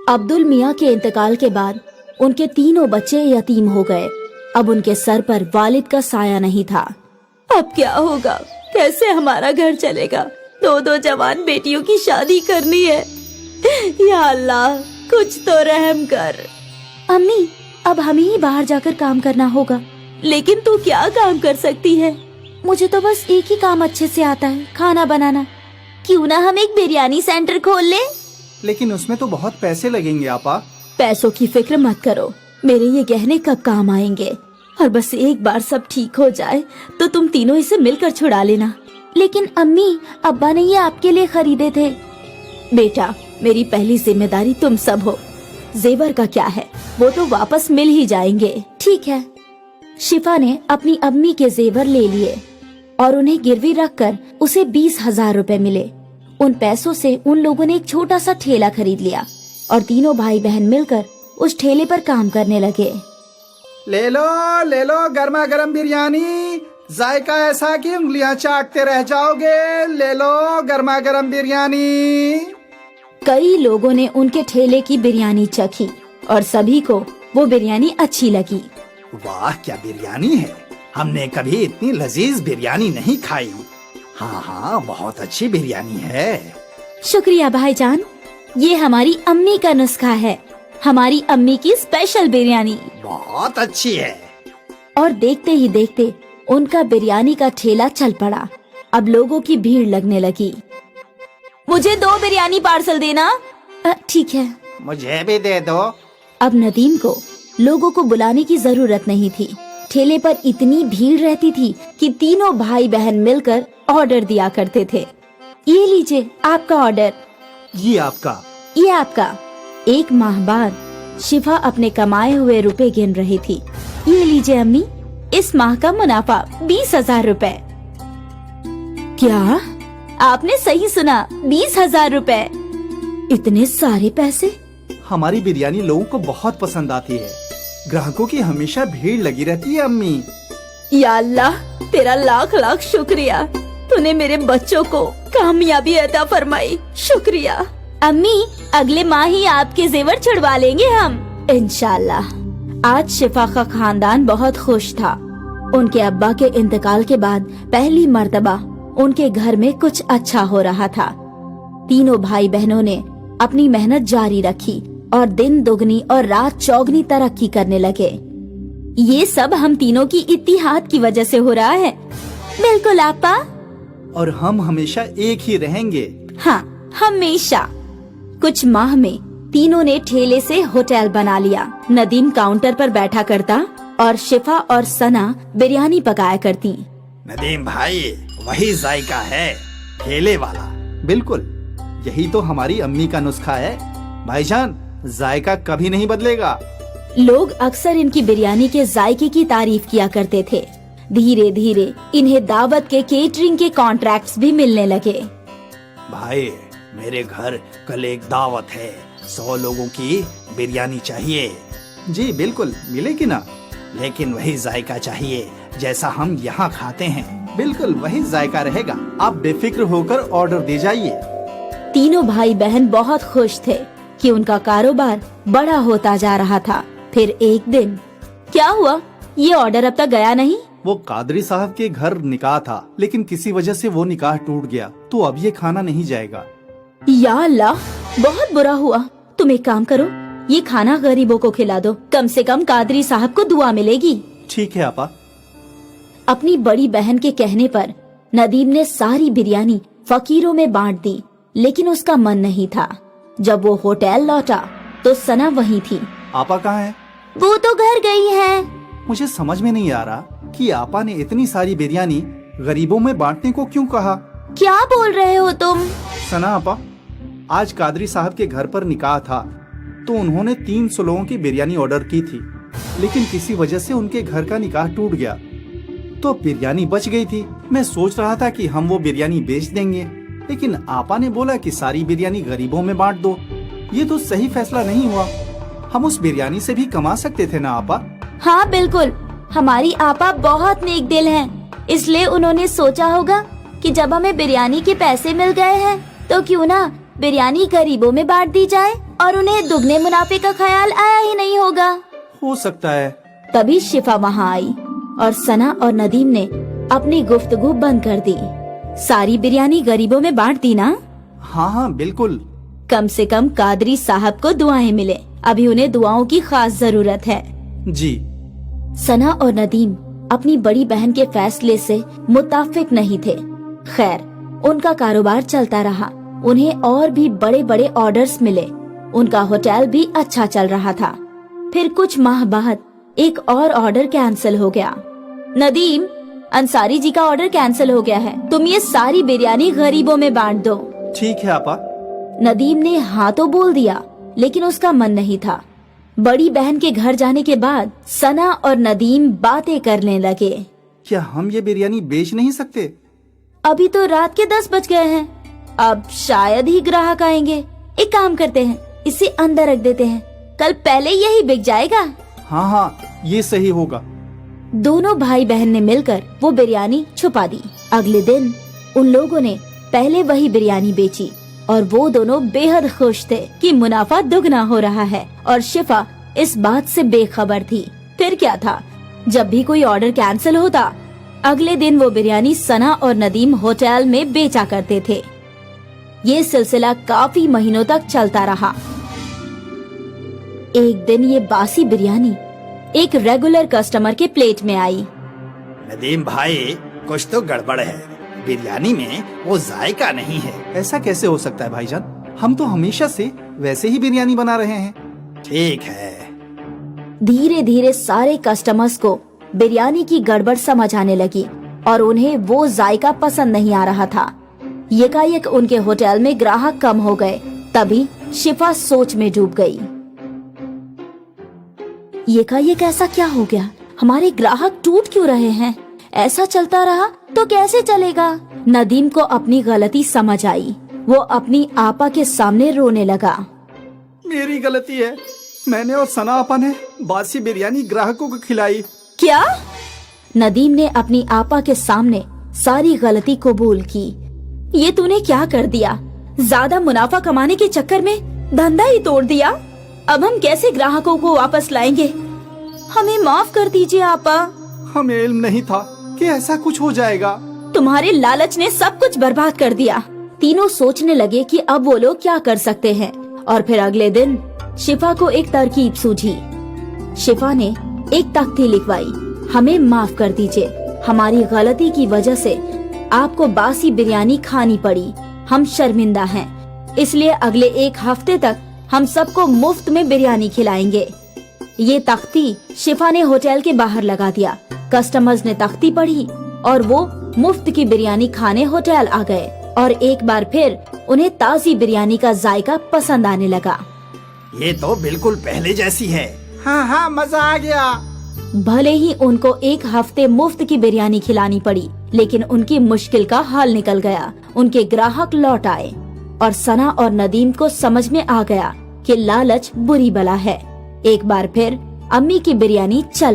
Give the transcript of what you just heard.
अब्दुल मियाँ के इंतकाल के बाद उनके तीनों बच्चे यतीम हो गए। अब उनके सर पर वालिद का साया नहीं था। अब क्या होगा, कैसे हमारा घर चलेगा? दो जवान बेटियों की शादी करनी है। या अल्लाह, कुछ तो रहम कर। अम्मी, अब हमें ही बाहर जाकर काम करना होगा। लेकिन तू क्या काम कर सकती है? मुझे तो बस एक ही काम अच्छे से आता है, खाना बनाना। क्यों ना हम एक बिरयानी सेंटर खोल ले? लेकिन उसमें तो बहुत पैसे लगेंगे आपा। पैसों की फिक्र मत करो, मेरे ये गहने कब काम आएंगे। और बस एक बार सब ठीक हो जाए तो तुम तीनों इसे मिलकर छुड़ा लेना। लेकिन अम्मी, अब्बा ने ये आपके लिए खरीदे थे। बेटा, मेरी पहली जिम्मेदारी तुम सब हो। जेवर का क्या है, वो तो वापस मिल ही जाएंगे। ठीक है। शिफा ने अपनी अम्मी के जेवर ले लिए और उन्हें गिरवी रखकर उसे 20,000 रुपए मिले। उन पैसों से उन लोगों ने एक छोटा सा ठेला खरीद लिया और तीनों भाई बहन मिलकर उस ठेले पर काम करने लगे। ले लो गर्मा गर्म बिरयानी, जायका ऐसा कि उंगलियां चाटते रह जाओगे। ले लो गर्मा गर्म बिरयानी। कई लोगों ने उनके ठेले की बिरयानी चखी और सभी को वो बिरयानी अच्छी लगी। वाह, क्या बिरयानी है! हमने कभी इतनी लजीज बिरयानी नहीं खाई। हाँ, बहुत अच्छी बिरयानी है। शुक्रिया भाईजान, ये हमारी अम्मी का नुस्खा है, हमारी अम्मी की स्पेशल बिरयानी। बहुत अच्छी है। और देखते ही देखते उनका बिरयानी का ठेला चल पड़ा। अब लोगों की भीड़ लगने लगी। मुझे 2 बिरयानी पार्सल देना। ठीक है। मुझे भी दे दो। अब नदीम को लोगों को बुलाने की जरूरत नहीं थी। ठेले पर इतनी भीड़ रहती थी कि तीनों भाई बहन मिलकर ऑर्डर दिया करते थे। ये लीजिए आपका ऑर्डर। ये आपका। ये आपका। एक माह बाद शिफा अपने कमाए हुए रुपए गिन रही थी। ये लीजिए अम्मी, इस माह का मुनाफा 20,000 रुपए। क्या? आपने सही सुना, 20,000 रुपए। इतने सारे पैसे? हमारी बिरयानी लोगों को बहुत पसंद आती है। ग्राहकों की हमेशा भीड़ लगी रहती है अम्मी। या अल्लाह, तेरा लाख लाख शुक्रिया। तूने मेरे बच्चों को कामयाबी अता फरमाई। शुक्रिया। अम्मी, अगले माह ही आपके जेवर छुड़वा लेंगे हम, इंशाल्लाह। आज शिफा का खानदान बहुत खुश था। उनके अब्बा के इंतकाल के बाद पहली मर्तबा उनके घर में कुछ अच्छा हो रहा था। तीनों भाई बहनों ने अपनी मेहनत जारी रखी और दिन दुगनी और रात चौगनी तरक्की करने लगे। ये सब हम तीनों की इत्तिहाद की वजह से हो रहा है। बिल्कुल आपा। और हम हमेशा एक ही रहेंगे। हाँ, हमेशा। कुछ माह में तीनों ने ठेले से होटल बना लिया। नदीम काउंटर पर बैठा करता और शिफा और सना बिरयानी पकाया करती। नदीम भाई, वही जायका है, ठेले वाला। बिल्कुल, यही तो हमारी अम्मी का नुस्खा है। भाईजान, जायका कभी नहीं बदलेगा। लोग अक्सर इनकी बिरयानी के जायके की तारीफ किया करते थे। धीरे धीरे इन्हें दावत के केटरिंग के कॉन्ट्रैक्ट्स भी मिलने लगे। भाई, मेरे घर कल एक दावत है, 100 लोगों की बिरयानी चाहिए। जी बिल्कुल, मिलेगी ना, लेकिन वही जायका चाहिए जैसा हम यहाँ खाते हैं। बिल्कुल वही जायका रहेगा, आप बेफिक्र होकर ऑर्डर दे जाइए। तीनों भाई बहन बहुत खुश थे कि उनका कारोबार बड़ा होता जा रहा था। फिर एक दिन क्या हुआ, ये ऑर्डर अब तक गया नहीं। वो कादरी साहब के घर निकाह था, लेकिन किसी वजह से वो निकाह टूट गया, तो अब ये खाना नहीं जाएगा। या अल्लाह, बहुत बुरा हुआ। तुम एक काम करो, ये खाना गरीबों को खिला दो, कम से कम कादरी साहब को दुआ मिलेगी। ठीक है आपा। अपनी बड़ी बहन के कहने पर नदीम ने सारी बिरयानी फकीरों में बांट दी, लेकिन उसका मन नहीं था। जब वो होटल लौटा तो सना वहीं थी। आपा कहाँ है? वो तो घर गई है। मुझे समझ में नहीं आ रहा कि आपा ने इतनी सारी बिरयानी गरीबों में बांटने को क्यों कहा। क्या बोल रहे हो तुम? सना आपा, आज कादरी साहब के घर पर निकाह था, तो उन्होंने 300 लोगों की बिरयानी ऑर्डर की थी, लेकिन किसी वजह से उनके घर का निकाह टूट गया, तो बिरयानी बच गई थी। मैं सोच रहा था कि हम वो बिरयानी बेच देंगे, लेकिन आपा ने बोला कि सारी बिरयानी गरीबों में बांट दो। ये तो सही फैसला नहीं हुआ। हम उस बिरयानी से भी कमा सकते थे ना आपा। हाँ बिल्कुल, हमारी आपा बहुत नेक दिल हैं, इसलिए उन्होंने सोचा होगा कि जब हमें बिरयानी के पैसे मिल गए हैं तो क्यों ना बिरयानी गरीबों में बांट दी जाए। और उन्हें दुगने मुनाफे का ख्याल आया ही नहीं होगा। हो सकता है। तभी शिफा वहाँ आई और सना और नदीम ने अपनी गुफ्तगू बंद कर दी। सारी बिरयानी गरीबों में बांट दी ना? हाँ हाँ बिल्कुल। कम से कम कादरी साहब को दुआएं मिले, अभी उन्हें दुआओं की खास जरूरत है। जी। सना और नदीम अपनी बड़ी बहन के फैसले से मुत्ताफिक नहीं थे। खैर, उनका कारोबार चलता रहा। उन्हें और भी बड़े बड़े ऑर्डर्स मिले। उनका होटल भी अच्छा चल रहा था। फिर कुछ माह बाद एक और ऑर्डर कैंसिल हो गया। नदीम, अंसारी जी का ऑर्डर कैंसिल हो गया है, तुम ये सारी बिरयानी गरीबों में बांट दो। ठीक है आपा। नदीम ने हाँ तो बोल दिया, लेकिन उसका मन नहीं था। बड़ी बहन के घर जाने के बाद सना और नदीम बातें करने लगे। क्या हम ये बिरयानी बेच नहीं सकते? अभी तो रात के 10 बज गए हैं, अब शायद ही ग्राहक आएंगे। एक काम करते हैं, इसे अंदर रख देते हैं, कल पहले यही बिक जाएगा। हाँ हाँ, ये सही होगा। दोनों भाई बहन ने मिलकर वो बिरयानी छुपा दी। अगले दिन उन लोगों ने पहले वही बिरयानी बेची और वो दोनों बेहद खुश थे कि मुनाफा दुगना हो रहा है, और शिफा इस बात से बेखबर थी। फिर क्या था, जब भी कोई ऑर्डर कैंसिल होता, अगले दिन वो बिरयानी सना और नदीम होटल में बेचा करते थे। ये सिलसिला काफी महीनों तक चलता रहा। एक दिन ये बासी बिरयानी एक रेगुलर कस्टमर के प्लेट में आई। नदीम भाई, कुछ तो गड़बड़ है, बिरयानी में वो जायका नहीं है। ऐसा कैसे हो सकता है भाईजान? हम तो हमेशा से वैसे ही बिरयानी बना रहे हैं। ठीक है। धीरे धीरे सारे कस्टमर्स को बिरयानी की गड़बड़ समझ आने लगी और उन्हें वो जायका पसंद नहीं आ रहा था। यकायक उनके होटल में ग्राहक कम हो गए। तभी शिफा सोच में डूब गई। यकायक ऐसा क्या हो गया? हमारे ग्राहक टूट क्यों रहे हैं? ऐसा चलता रहा तो कैसे चलेगा? नदीम को अपनी गलती समझ आई। वो अपनी आपा के सामने रोने लगा। मेरी गलती है, मैंने और सना आपा ने बासी बिरयानी ग्राहकों को खिलाई। क्या? नदीम ने अपनी आपा के सामने सारी गलती कबूल की। ये तूने क्या कर दिया? ज्यादा मुनाफा कमाने के चक्कर में धंधा ही तोड़ दिया। अब हम कैसे ग्राहकों को वापस लाएंगे? हमें माफ कर दीजिए आपा। हमें इल्म नहीं था कि ऐसा कुछ हो जाएगा। तुम्हारे लालच ने सब कुछ बर्बाद कर दिया। तीनों सोचने लगे कि अब वो लोग क्या कर सकते हैं, और फिर अगले दिन शिफा को एक तरकीब सूझी। शिफा ने एक तख्ती लिखवाई, हमें माफ कर दीजिए, हमारी गलती की वजह से आपको बासी बिरयानी खानी पड़ी, हम शर्मिंदा हैं, इसलिए अगले एक हफ्ते तक हम सबको मुफ्त में बिरयानी खिलाएंगे। ये तख्ती शिफा ने होटल के बाहर लगा दिया। कस्टमर्स ने तख्ती पढ़ी और वो मुफ्त की बिरयानी खाने होटल आ गए, और एक बार फिर उन्हें ताजी बिरयानी का जायका पसंद आने लगा। ये तो बिल्कुल पहले जैसी है। हाँ हाँ, मजा आ गया। भले ही उनको एक हफ्ते मुफ्त की बिरयानी खिलानी पड़ी, लेकिन उनकी मुश्किल का हल निकल गया। उनके ग्राहक लौट आए और सना और नदीम को समझ में आ गया कि लालच बुरी बला है। एक बार फिर अम्मी की बिरयानी चल